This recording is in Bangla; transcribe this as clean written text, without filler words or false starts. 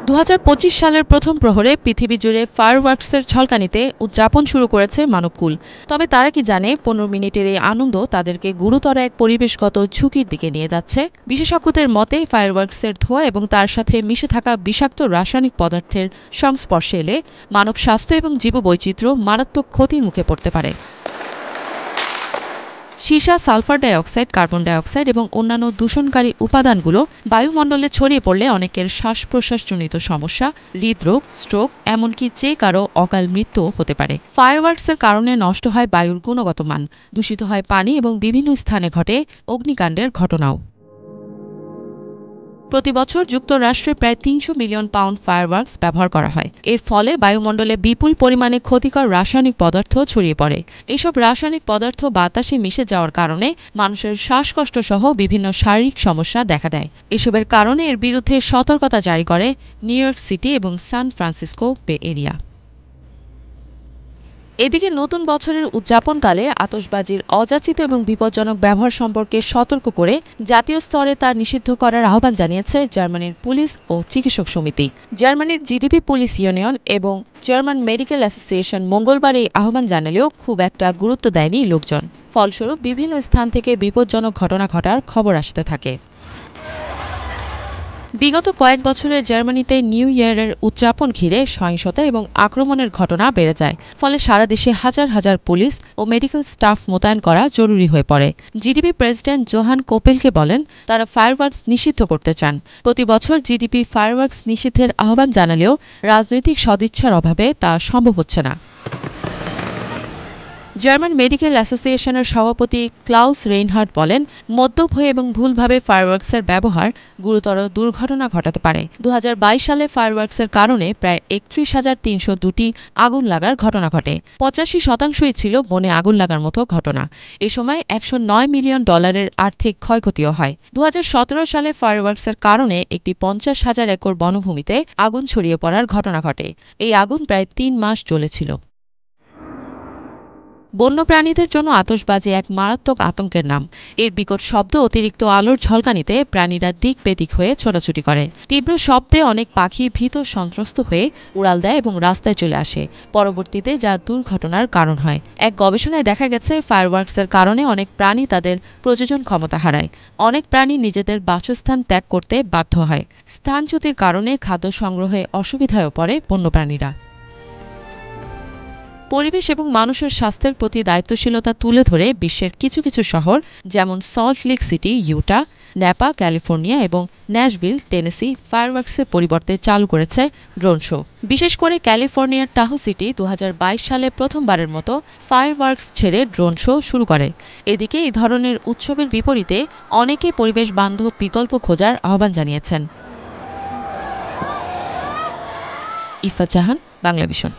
২০২৫ সালের প্রথম প্রহরে পৃথিবী জুড়ে ফায়ারওয়ার্কসের ঝলকানিতে উদযাপন শুরু করেছে মানবকুল। তবে তারা কি জানে ১৫ মিনিটের এই আনন্দ তাদেরকে গুরুতর এক পরিবেশগত ঝুঁকির দিকে নিয়ে যাচ্ছে। বিশেষজ্ঞদের মতে ফায়ারওয়ার্কসের ধোঁয়া এবং তার সাথে মিশে থাকা বিষাক্ত রাসায়নিক পদার্থের সংস্পর্শে এলে মানব স্বাস্থ্য এবং জীববৈচিত্র্য মারাত্মক ক্ষতির মুখে পড়তে পারে। সীসা, সালফার ডাইঅক্সাইড, কার্বন ডাইঅক্সাইড এবং অন্যান্য দূষণকারী উপাদানগুলো বায়ুমণ্ডলে ছড়িয়ে পড়লে অনেকের শ্বাস প্রশ্বাসজনিত সমস্যা, হৃদরোগ, স্ট্রোক, এমনকি যে কারো অকাল মৃত্যুও হতে পারে। ফায়ারওয়ার্কসের কারণে নষ্ট হয় বায়ুর গুণগত মান, দূষিত হয় পানি এবং বিভিন্ন স্থানে ঘটে অগ্নিকাণ্ডের ঘটনাও। প্রতি বছর যুক্তরাষ্ট্রে প্রায় ৩০০ মিলিয়ন পাউন্ড ফায়ারওয়ার্কস ব্যবহার করা হয়। এর ফলে বায়ুমণ্ডলে বিপুল পরিমাণে ক্ষতিকর রাসায়নিক পদার্থ ছড়িয়ে পড়ে। এসব রাসায়নিক পদার্থ বাতাসে মিশে যাওয়ার কারণে মানুষের শ্বাসকষ্ট সহ বিভিন্ন শারীরিক সমস্যা দেখা দেয়। এসবের কারণে এর বিরুদ্ধে সতর্কতা জারি করে নিউ ইয়র্ক সিটি এবং সান ফ্রান্সিসকো বে এরিয়া। এদিকে নতুন বছরের উদযাপনকালে আতশবাজির অযাচিত এবং বিপজ্জনক ব্যবহার সম্পর্কে সতর্ক করে জাতীয় স্তরে তা নিষিদ্ধ করার আহ্বান জানিয়েছে জার্মানির পুলিশ ও চিকিৎসক সমিতি। জার্মানির জিডিপি পুলিশ ইউনিয়ন এবং জার্মান মেডিকেল অ্যাসোসিয়েশন মঙ্গলবার এই আহ্বান জানালেও খুব একটা গুরুত্ব দেয়নি লোকজন। ফলস্বরূপ বিভিন্ন স্থান থেকে বিপজ্জনক ঘটনা ঘটার খবর আসতে থাকে। বিগত কয়েক বছরে জার্মানিতে নিউ ইয়ারের উদযাপন ঘিরে সহিংসতা এবং আক্রমণের ঘটনা বেড়ে যায়। ফলে সারা দেশে হাজার হাজার পুলিশ ও মেডিকেল স্টাফ মোতায়েন করা জরুরি হয়ে পড়ে। জিডিপি প্রেসিডেন্ট জোহান কোপেলকে বলেন, তারা ফায়ারওয়ার্কস নিষিদ্ধ করতে চান। প্রতি বছর জিডিপি ফায়ারওয়ার্কস নিষিদ্ধের আহ্বান জানালেও রাজনৈতিক সদিচ্ছার অভাবে তা সম্ভব হচ্ছে না। জার্মান মেডিকেল অ্যাসোসিয়েশনের সভাপতি ক্লাউস রেইনহার্ট বলেন, মদ্যপ হয়ে এবং ভুলভাবে ফায়ারওয়ার্কসের ব্যবহার গুরুতর দুর্ঘটনা ঘটাতে পারে। ২০২২ সালে ফায়ারওয়ার্কসের কারণে প্রায় ৩১,৩০২টি আগুন লাগার ঘটনা ঘটে। ৮৫%ই ছিল বনে আগুন লাগার মতো ঘটনা। এ সময় $১০৯ মিলিয়ন আর্থিক ক্ষয়ক্ষতিও হয়। ২০১৭ সালে ফায়ারওয়ার্কসের কারণে একটি ৫০,০০০ একর বনভূমিতে আগুন ছড়িয়ে পড়ার ঘটনা ঘটে। এই আগুন প্রায় ৩ মাস জ্বলেছিল। বন্যপ্রাণীদের জন্য আতশবাজি এক মারাত্মক আতঙ্কের নাম। এর বিকট শব্দ অতিরিক্ত আলোর ঝলকানিতে প্রাণীরা দিক বেদিক হয়ে ছোটাছুটি করে। তীব্র শব্দে অনেক পাখি ভীত সন্ত্রস্ত হয়ে উড়াল দেয় এবং রাস্তায় চলে আসে, পরবর্তীতে যা দুর্ঘটনার কারণ হয়। এক গবেষণায় দেখা গেছে ফায়ারওয়ার্কসের কারণে অনেক প্রাণী তাদের প্রজনন ক্ষমতা হারায়। অনেক প্রাণী নিজেদের বাসস্থান ত্যাগ করতে বাধ্য হয়। স্থানচ্যুতির কারণে খাদ্য সংগ্রহে অসুবিধায়ও পড়ে বন্যপ্রাণীরা। পরিবেশ এবং মানুষের স্বাস্থ্যের প্রতি দায়িত্বশীলতা তুলে ধরে বিশ্বের কিছু কিছু শহর যেমন Salt Lake City, Utah, Napa, California এবং ন্যাশভিল, টেনেসি ফায়ারওয়ার্কসের পরিবর্তে চালু করেছে ড্রোন শো। বিশেষ করে ক্যালিফোর্নিয়ার টাহো সিটি ২০২২ সালে প্রথমবারের মতো ফায়ারওয়ার্কস ছেড়ে ড্রোন শো শুরু করে। এদিকে এই ধরনের উৎসবের বিপরীতে অনেকে পরিবেশ বান্ধব বিকল্প খোঁজার আহ্বান জানিয়েছেন। ইফা জাহান, বাংলা ভিশন।